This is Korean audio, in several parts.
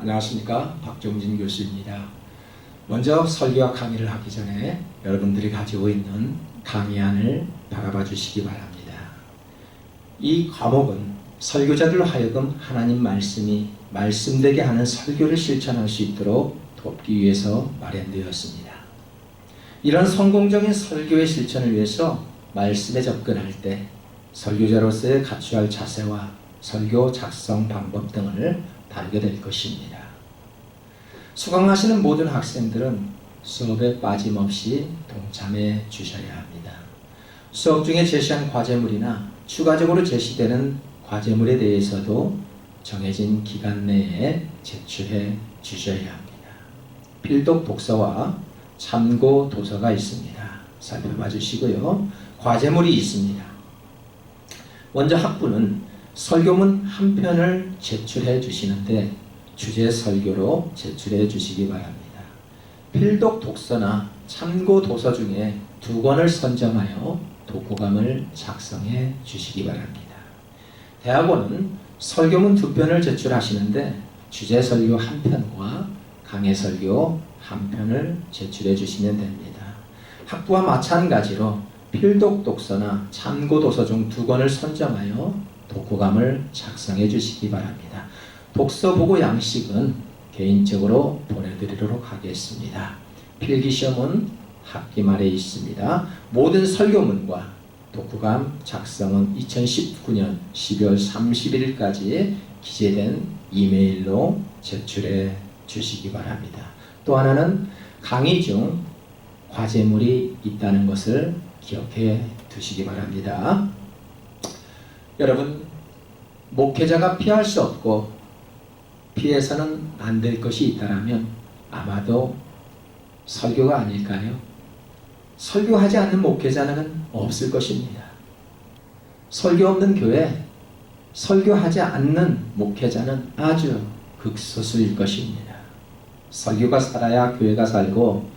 안녕하십니까, 박종진 교수입니다. 먼저 설교와 강의를 하기 전에 여러분들이 가지고 있는 강의안을 바라봐 주시기 바랍니다. 이 과목은 설교자들로 하여금 하나님 말씀이 말씀되게 하는 설교를 실천할 수 있도록 돕기 위해서 마련되었습니다. 이런 성공적인 설교의 실천을 위해서 말씀에 접근할 때 설교자로서의 갖춰야 할 자세와 설교 작성 방법 등을 다루게 될 것입니다. 수강하시는 모든 학생들은 수업에 빠짐없이 동참해 주셔야 합니다. 수업 중에 제시한 과제물이나 추가적으로 제시되는 과제물에 대해서도 정해진 기간 내에 제출해 주셔야 합니다. 필독 독서와 참고 도서가 있습니다. 살펴봐 주시고요. 과제물이 있습니다. 먼저 학부는 설교문 한 편을 제출해 주시는데 주제 설교로 제출해 주시기 바랍니다. 필독 독서나 참고 도서 중에 2권을 선정하여 독후감을 작성해 주시기 바랍니다. 대학원은 설교문 2편을 제출하시는데 주제 설교 1편과 강해 설교 1편을 제출해 주시면 됩니다. 학부와 마찬가지로 필독 독서나 참고 도서 중 2권을 선정하여 독후감을 작성해 주시기 바랍니다. 독서 보고 양식은 개인적으로 보내드리도록 하겠습니다. 필기시험은 학기 말에 있습니다. 모든 설교문과 독후감 작성은 2019년 12월 31일까지 기재된 이메일로 제출해 주시기 바랍니다. 또 하나는 강의 중 과제물이 있다는 것을 기억해 두시기 바랍니다. 여러분, 목회자가 피할 수 없고 피해서는 안 될 것이 있다면 아마도 설교가 아닐까요? 설교하지 않는 목회자는 없을 것입니다. 설교 없는 교회, 설교하지 않는 목회자는 아주 극소수일 것입니다. 설교가 살아야 교회가 살고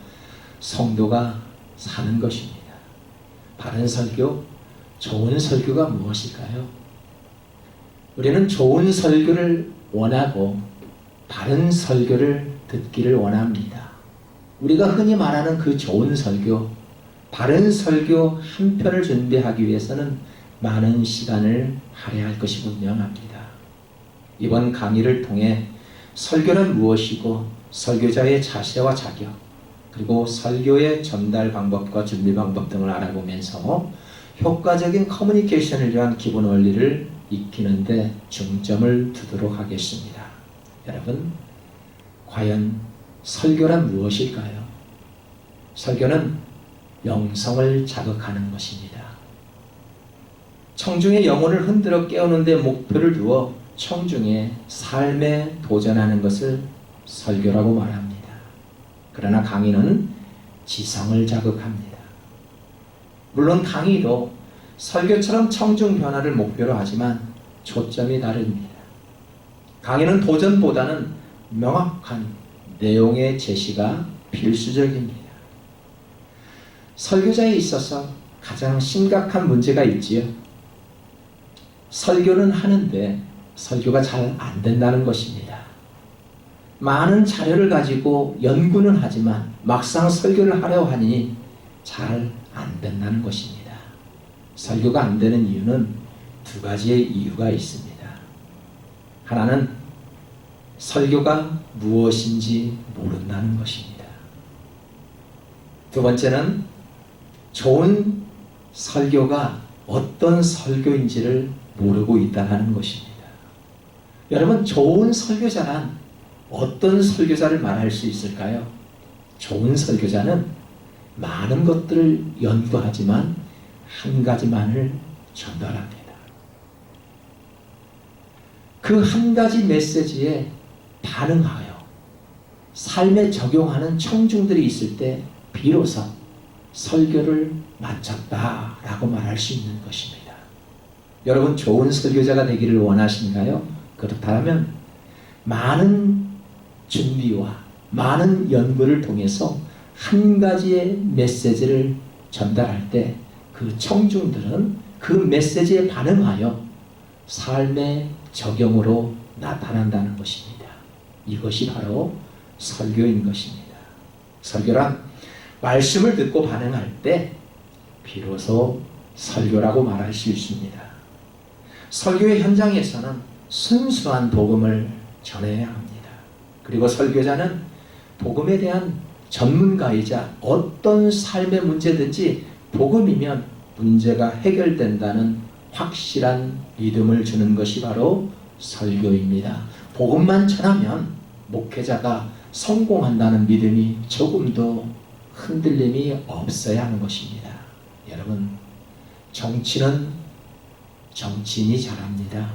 성도가 사는 것입니다. 바른 설교, 좋은 설교가 무엇일까요? 우리는 좋은 설교를 원하고 바른 설교를 듣기를 원합니다. 우리가 흔히 말하는 그 좋은 설교, 바른 설교 한 편을 준비하기 위해서는 많은 시간을 할애할 것이 분명합니다. 이번 강의를 통해 설교는 무엇이고 설교자의 자세와 자격, 그리고 설교의 전달 방법과 준비 방법 등을 알아보면서 효과적인 커뮤니케이션을 위한 기본 원리를 익히는데 중점을 두도록 하겠습니다. 여러분, 과연 설교란 무엇일까요? 설교는 영성을 자극하는 것입니다. 청중의 영혼을 흔들어 깨우는 데 목표를 두어 청중의 삶에 도전하는 것을 설교라고 말합니다. 그러나 강의는 지성을 자극합니다. 물론 강의도 설교처럼 청중 변화를 목표로 하지만 초점이 다릅니다. 강의는 도전보다는 명확한 내용의 제시가 필수적입니다. 설교자에 있어서 가장 심각한 문제가 있지요. 설교는 하는데 설교가 잘 안 된다는 것입니다. 많은 자료를 가지고 연구는 하지만 막상 설교를 하려 하니 잘 안 된다는 것입니다. 설교가 안 되는 이유는 2가지의 이유가 있습니다. 하나는 설교가 무엇인지 모른다는 것입니다. 2번째는 좋은 설교가 어떤 설교인지를 모르고 있다는 것입니다. 여러분, 좋은 설교자란 어떤 설교자를 말할 수 있을까요? 좋은 설교자는 많은 것들을 연구하지만 한 가지만을 전달합니다. 그 한 가지 메시지에 반응하여 삶에 적용하는 청중들이 있을 때 비로소 설교를 마쳤다라고 말할 수 있는 것입니다. 여러분, 좋은 설교자가 되기를 원하신가요? 그렇다면 많은 준비와 많은 연구를 통해서 한 가지의 메시지를 전달할 때 그 청중들은 그 메시지에 반응하여 삶의 적용으로 나타난다는 것입니다. 이것이 바로 설교인 것입니다. 설교란 말씀을 듣고 반응할 때 비로소 설교라고 말할 수 있습니다. 설교의 현장에서는 순수한 복음을 전해야 합니다. 그리고 설교자는 복음에 대한 전문가이자 어떤 삶의 문제든지 복음이면 문제가 해결된다는 확실한 믿음을 주는 것이 바로 설교입니다. 복음만 전하면 목회자가 성공한다는 믿음이 조금도 흔들림이 없어야 하는 것입니다. 여러분, 정치는 정치인이 잘합니다.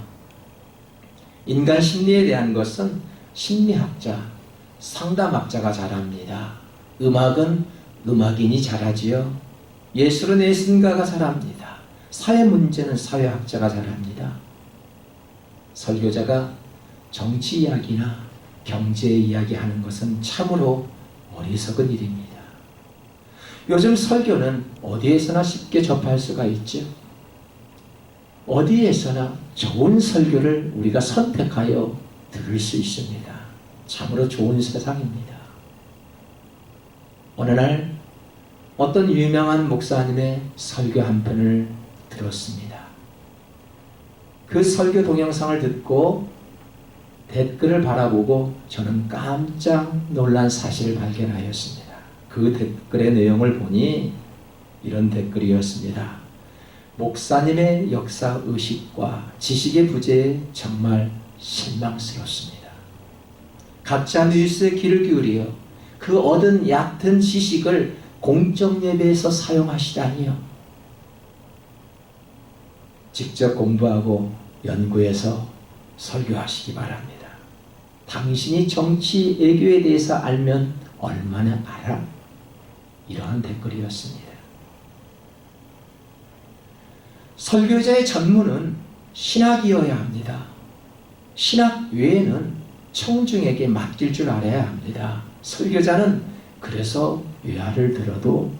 인간 심리에 대한 것은 심리학자, 상담학자가 잘합니다. 음악은 음악인이 잘하지요. 예술은 예술가가 잘합니다. 사회 문제는 사회학자가 잘합니다. 설교자가 정치 이야기나 경제 이야기 하는 것은 참으로 어리석은 일입니다. 요즘 설교는 어디에서나 쉽게 접할 수가 있죠. 어디에서나 좋은 설교를 우리가 선택하여 들을 수 있습니다. 참으로 좋은 세상입니다. 어느 날 어떤 유명한 목사님의 설교 한 편을 들었습니다. 그 설교 동영상을 듣고 댓글을 바라보고 저는 깜짝 놀란 사실을 발견하였습니다. 그 댓글의 내용을 보니 이런 댓글이었습니다. 목사님의 역사의식과 지식의 부재에 정말 실망스럽습니다. 가짜 뉴스에 귀를 기울여 그 얻은 얕은 지식을 공적 예배에서 사용하시다니요. 직접 공부하고 연구해서 설교하시기 바랍니다. 당신이 정치 외교에 대해서 알면 얼마나 알아? 이러한 댓글이었습니다. 설교자의 전문은 신학이어야 합니다. 신학 외에는 청중에게 맡길 줄 알아야 합니다. 설교자는 그래서 외화를 들어도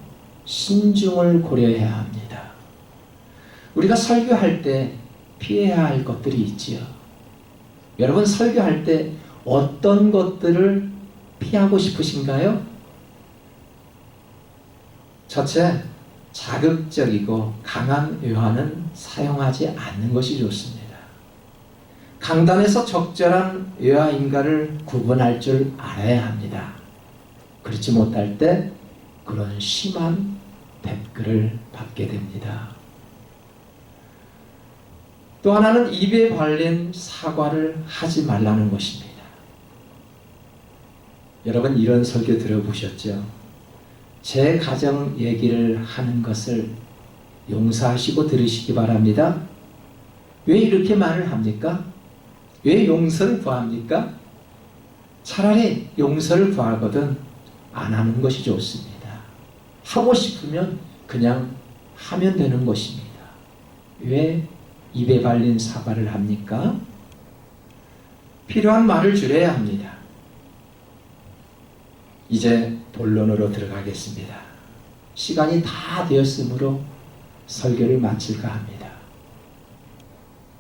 신중을 고려해야 합니다. 우리가 설교할 때 피해야 할 것들이 있지요. 여러분, 설교할 때 어떤 것들을 피하고 싶으신가요? 첫째, 자극적이고 강한 외화는 사용하지 않는 것이 좋습니다. 강단에서 적절한 외화인가를 구분할 줄 알아야 합니다. 그렇지 못할 때 그런 심한 댓글을 받게 됩니다. 또 하나는 입에 발린 사과를 하지 말라는 것입니다. 여러분, 이런 설교 들어보셨죠? 제 가정 얘기를 하는 것을 용서하시고 들으시기 바랍니다. 왜 이렇게 말을 합니까? 왜 용서를 구합니까? 차라리 용서를 구하거든 안 하는 것이 좋습니다. 하고 싶으면 그냥 하면 되는 것입니다. 왜 입에 발린 사과를 합니까? 필요한 말을 줄여야 합니다. 이제 본론으로 들어가겠습니다. 시간이 다 되었으므로 설교를 마칠까 합니다.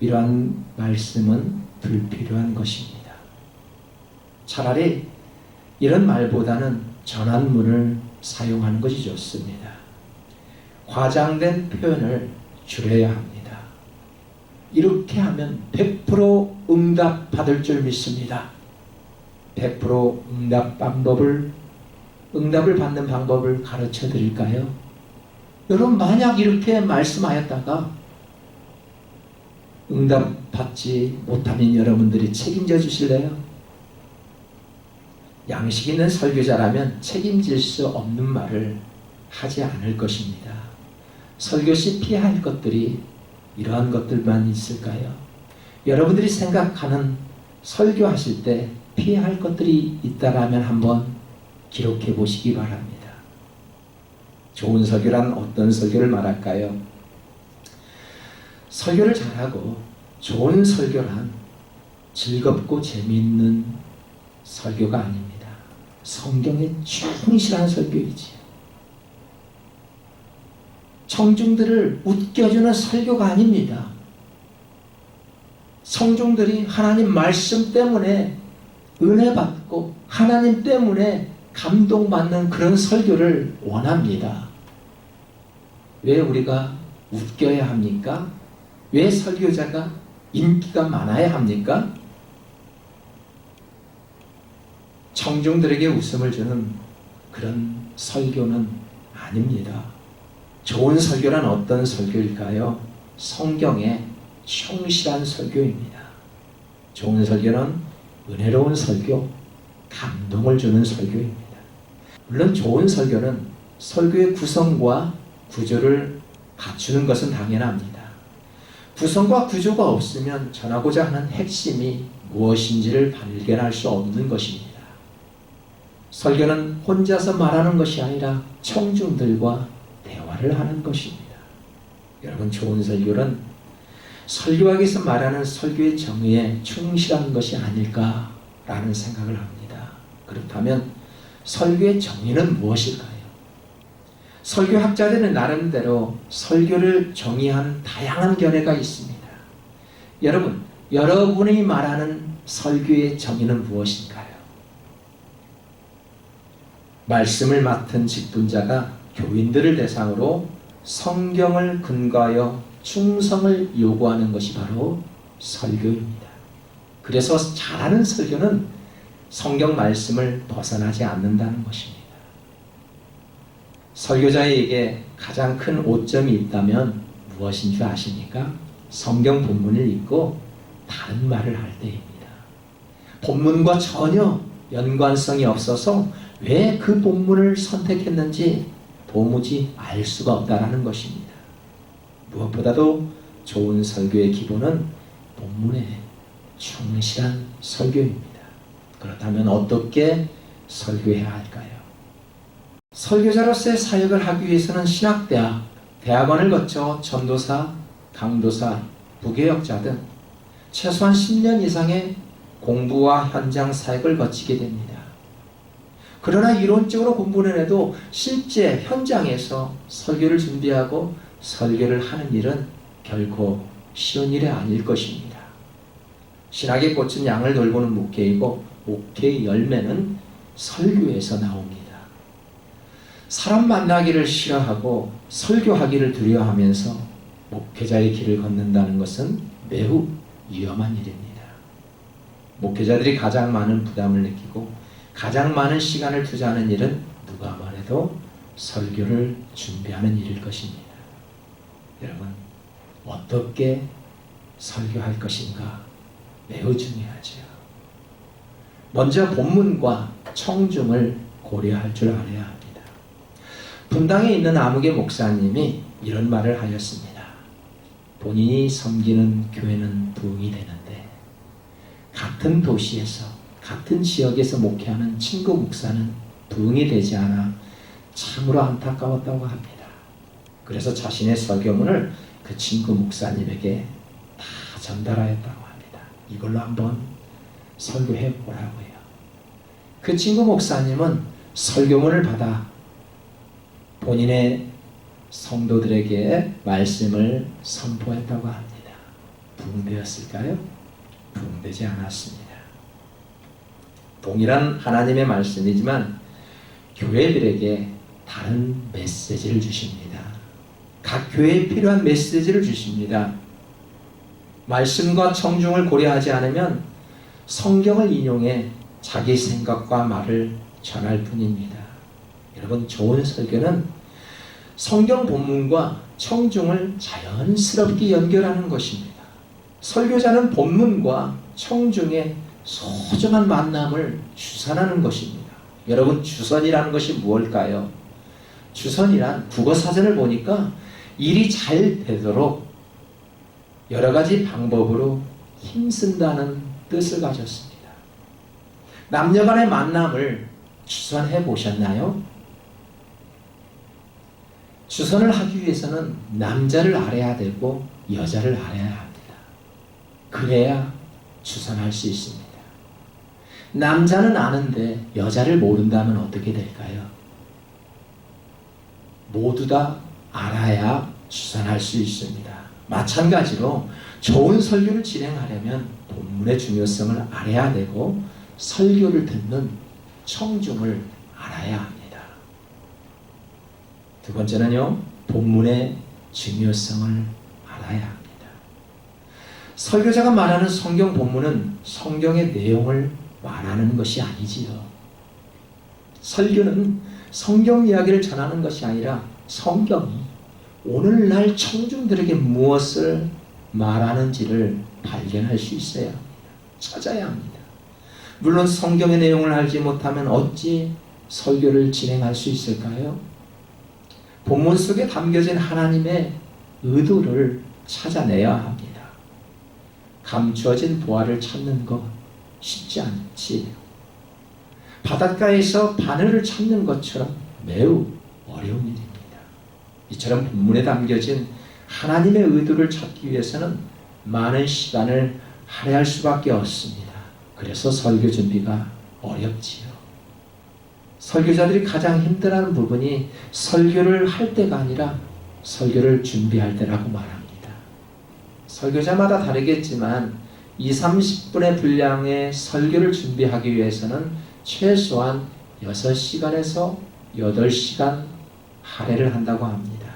이러한 말씀은 불필요한 것입니다. 차라리 이런 말보다는 전환문을 사용하는 것이 좋습니다. 과장된 표현을 줄여야 합니다. 이렇게 하면 100% 응답 받을 줄 믿습니다. 100% 응답을 받는 방법을 가르쳐 드릴까요? 여러분, 만약 이렇게 말씀하였다가 응답 받지 못하면 여러분들이 책임져 주실래요? 양식 있는 설교자라면 책임질 수 없는 말을 하지 않을 것입니다. 설교 시 피해야 할 것들이 이러한 것들만 있을까요? 여러분들이 생각하는 설교하실 때 피해야 할 것들이 있다라면 한번 기록해 보시기 바랍니다. 좋은 설교란 어떤 설교를 말할까요? 설교를 잘하고 좋은 설교란 즐겁고 재미있는 설교가 아닙니다. 성경에 충실한 설교이지요. 청중들을 웃겨주는 설교가 아닙니다. 청중들이 하나님 말씀 때문에 은혜 받고 하나님 때문에 감동받는 그런 설교를 원합니다. 왜 우리가 웃겨야 합니까? 왜 설교자가 인기가 많아야 합니까? 청중들에게 웃음을 주는 그런 설교는 아닙니다. 좋은 설교란 어떤 설교일까요? 성경에 충실한 설교입니다. 좋은 설교는 은혜로운 설교, 감동을 주는 설교입니다. 물론 좋은 설교는 설교의 구성과 구조를 갖추는 것은 당연합니다. 구성과 구조가 없으면 전하고자 하는 핵심이 무엇인지를 발견할 수 없는 것입니다. 설교는 혼자서 말하는 것이 아니라 청중들과 대화를 하는 것입니다. 여러분, 좋은 설교는 설교하기 위해서 말하는 설교의 정의에 충실한 것이 아닐까라는 생각을 합니다. 그렇다면 설교의 정의는 무엇일까요? 설교학자들은 나름대로 설교를 정의하는 다양한 견해가 있습니다. 여러분, 여러분이 말하는 설교의 정의는 무엇인가요? 말씀을 맡은 직분자가 교인들을 대상으로 성경을 근거하여 충성을 요구하는 것이 바로 설교입니다. 그래서 잘하는 설교는 성경 말씀을 벗어나지 않는다는 것입니다. 설교자에게 가장 큰 오점이 있다면 무엇인 줄 아십니까? 성경 본문을 읽고 다른 말을 할 때입니다. 본문과 전혀 연관성이 없어서 왜 그 본문을 선택했는지 도무지 알 수가 없다라는 것입니다. 무엇보다도 좋은 설교의 기본은 본문에 충실한 설교입니다. 그렇다면 어떻게 설교해야 할까요? 설교자로서의 사역을 하기 위해서는 신학대학, 대학원을 거쳐 전도사, 강도사, 부교역자 등 최소한 10년 이상의 공부와 현장 사역을 거치게 됩니다. 그러나 이론적으로 공부는 해도 실제 현장에서 설교를 준비하고 설교를 하는 일은 결코 쉬운 일이 아닐 것입니다. 신학의 꽃은 양을 돌보는 목회이고 목회의 열매는 설교에서 나옵니다. 사람 만나기를 싫어하고 설교하기를 두려워하면서 목회자의 길을 걷는다는 것은 매우 위험한 일입니다. 목회자들이 가장 많은 부담을 느끼고 가장 많은 시간을 투자하는 일은 누가 말해도 설교를 준비하는 일일 것입니다. 여러분, 어떻게 설교할 것인가 매우 중요하죠. 먼저 본문과 청중을 고려할 줄 알아야 합니다. 분당에 있는 아무개 목사님이 이런 말을 하였습니다. 본인이 섬기는 교회는 부흥이 되는데 같은 도시에서 같은 지역에서 목회하는 친구 목사는 부흥이 되지 않아 참으로 안타까웠다고 합니다. 그래서 자신의 설교문을 그 친구 목사님에게 다 전달하였다고 합니다. 이걸로 한번 설교해 보라고요. 그 친구 목사님은 설교문을 받아 본인의 성도들에게 말씀을 선포했다고 합니다. 부흥되었을까요? 부흥되지 않았습니다. 동일한 하나님의 말씀이지만 교회들에게 다른 메시지를 주십니다. 각 교회에 필요한 메시지를 주십니다. 말씀과 청중을 고려하지 않으면 성경을 인용해 자기 생각과 말을 전할 뿐입니다. 여러분, 좋은 설교는 성경 본문과 청중을 자연스럽게 연결하는 것입니다. 설교자는 본문과 청중의 소중한 만남을 주선하는 것입니다. 여러분, 주선이라는 것이 무엇일까요? 주선이란 국어사전을 보니까 일이 잘 되도록 여러 가지 방법으로 힘쓴다는 뜻을 가졌습니다. 남녀 간의 만남을 주선해 보셨나요? 주선을 하기 위해서는 남자를 알아야 되고 여자를 알아야 합니다. 그래야 주선할 수 있습니다. 남자는 아는데 여자를 모른다면 어떻게 될까요? 모두 다 알아야 주선할 수 있습니다. 마찬가지로 좋은 설교를 진행하려면 본문의 중요성을 알아야 되고 설교를 듣는 청중을 알아야 합니다. 두 번째는요, 본문의 중요성을 알아야 합니다. 설교자가 말하는 성경 본문은 성경의 내용을 말하는 것이 아니지요. 설교는 성경 이야기를 전하는 것이 아니라 성경이 오늘날 청중들에게 무엇을 말하는지를 발견할 수 있어야 합니다. 찾아야 합니다. 물론 성경의 내용을 알지 못하면 어찌 설교를 진행할 수 있을까요? 본문 속에 담겨진 하나님의 의도를 찾아내야 합니다. 감추어진 보화를 찾는 것 쉽지 않지. 바닷가에서 바늘을 찾는 것처럼 매우 어려운 일입니다. 이처럼 본문에 담겨진 하나님의 의도를 찾기 위해서는 많은 시간을 할애할 수밖에 없습니다. 그래서 설교 준비가 어렵지요. 설교자들이 가장 힘들어하는 부분이 설교를 할 때가 아니라 설교를 준비할 때라고 말합니다. 설교자마다 다르겠지만 20-30분의 분량의 설교를 준비하기 위해서는 최소한 6시간에서 8시간 할애를 한다고 합니다.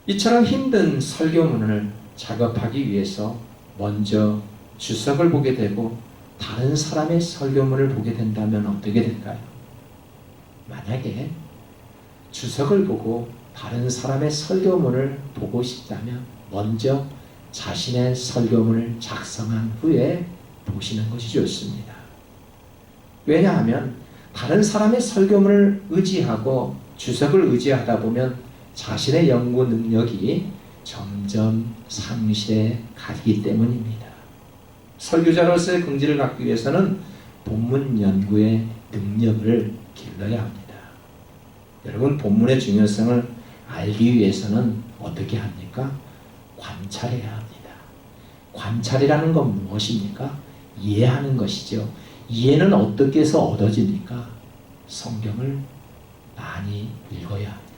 이처럼 힘든 설교문을 작업하기 위해서 먼저 주석을 보게 되고 다른 사람의 설교문을 보게 된다면 어떻게 될까요? 만약에 주석을 보고 다른 사람의 설교문을 보고 싶다면 먼저 자신의 설교문을 작성한 후에 보시는 것이 좋습니다. 왜냐하면 다른 사람의 설교문을 의지하고 주석을 의지하다 보면 자신의 연구 능력이 점점 상실해 가기 때문입니다. 설교자로서의 긍지를 갖기 위해서는 본문 연구의 능력을 길러야 합니다. 여러분, 본문의 중요성을 알기 위해서는 어떻게 합니까? 관찰해야 합니다. 관찰이라는 건 무엇입니까? 이해하는 것이죠. 이해는 어떻게 해서 얻어집니까? 성경을 많이 읽어야 합니다.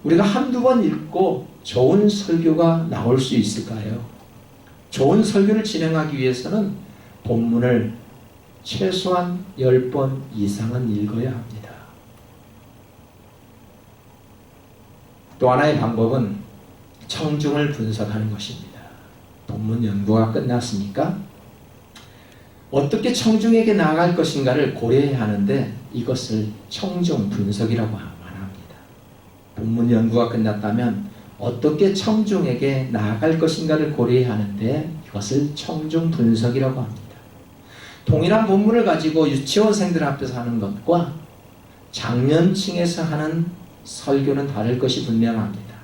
우리가 한두 번 읽고 좋은 설교가 나올 수 있을까요? 좋은 설교를 진행하기 위해서는 본문을 최소한 10번 이상은 읽어야 합니다. 또 하나의 방법은 청중을 분석하는 것입니다. 본문 연구가 끝났습니까? 어떻게 청중에게 나아갈 것인가를 고려해야 하는데 이것을 청중 분석이라고 말합니다. 본문 연구가 끝났다면 어떻게 청중에게 나아갈 것인가를 고려해야 하는데 이것을 청중 분석이라고 합니다. 동일한 본문을 가지고 유치원생들 앞에서 하는 것과 장년층에서 하는 설교는 다를 것이 분명합니다.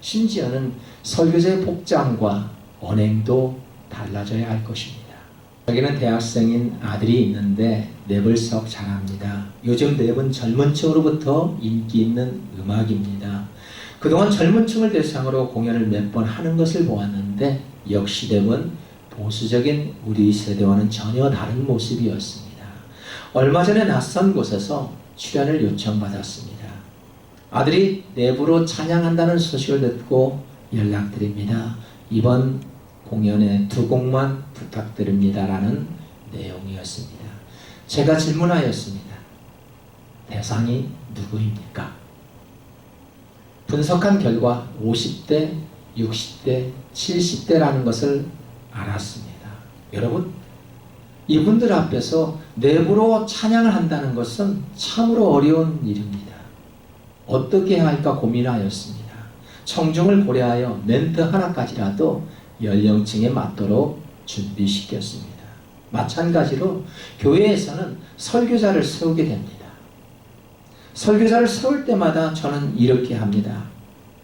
심지어는 설교자의 복장과 언행도 달라져야 할 것입니다. 여기는 대학생인 아들이 있는데 랩을 썩 잘합니다. 요즘 랩은 젊은 층으로부터 인기 있는 음악입니다. 그동안 젊은 층을 대상으로 공연을 몇 번 하는 것을 보았는데 역시 랩은 보수적인 우리 세대와는 전혀 다른 모습이었습니다. 얼마 전에 낯선 곳에서 출연을 요청받았습니다. 아들이 랩으로 찬양한다는 소식을 듣고 연락드립니다. 이번 공연에 2곡만 부탁드립니다. 라는 내용이었습니다. 제가 질문하였습니다. 대상이 누구입니까? 분석한 결과 50대, 60대, 70대라는 것을 알았습니다. 여러분, 이분들 앞에서 랩으로 찬양을 한다는 것은 참으로 어려운 일입니다. 어떻게 해야 할까 고민하였습니다. 청중을 고려하여 멘트 하나까지라도 연령층에 맞도록 준비시켰습니다. 마찬가지로 교회에서는 설교자를 세우게 됩니다. 설교자를 세울 때마다 저는 이렇게 합니다.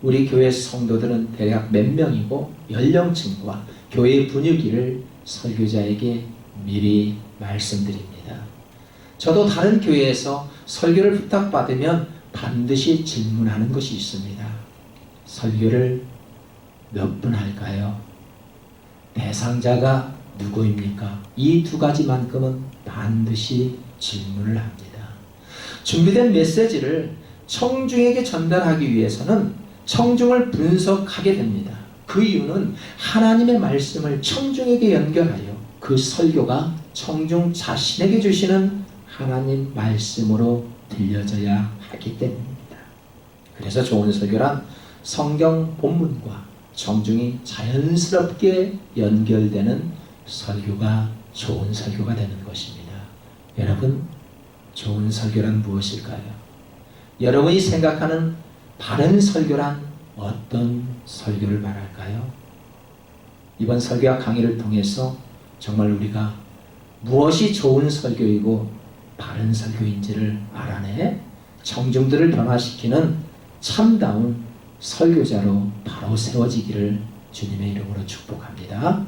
우리 교회 성도들은 대략 몇 명이고 연령층과 교회의 분위기를 설교자에게 미리 말씀드립니다. 저도 다른 교회에서 설교를 부탁받으면 반드시 질문하는 것이 있습니다. 설교를 몇 분 할까요? 대상자가 누구입니까? 이 2가지만큼은 반드시 질문을 합니다. 준비된 메시지를 청중에게 전달하기 위해서는 청중을 분석하게 됩니다. 그 이유는 하나님의 말씀을 청중에게 연결하여 그 설교가 청중 자신에게 주시는 하나님 말씀으로 들려져야 하기 때문입니다. 그래서 좋은 설교란 성경 본문과 청중이 자연스럽게 연결되는 설교가 좋은 설교가 되는 것입니다. 여러분, 좋은 설교란 무엇일까요? 여러분이 생각하는 바른 설교란 어떤 설교를 말할까요? 이번 설교와 강의를 통해서 정말 우리가 무엇이 좋은 설교이고 바른 설교인지를 알아내 청중들을 변화시키는 참다운 설교자로 바로 세워지기를 주님의 이름으로 축복합니다.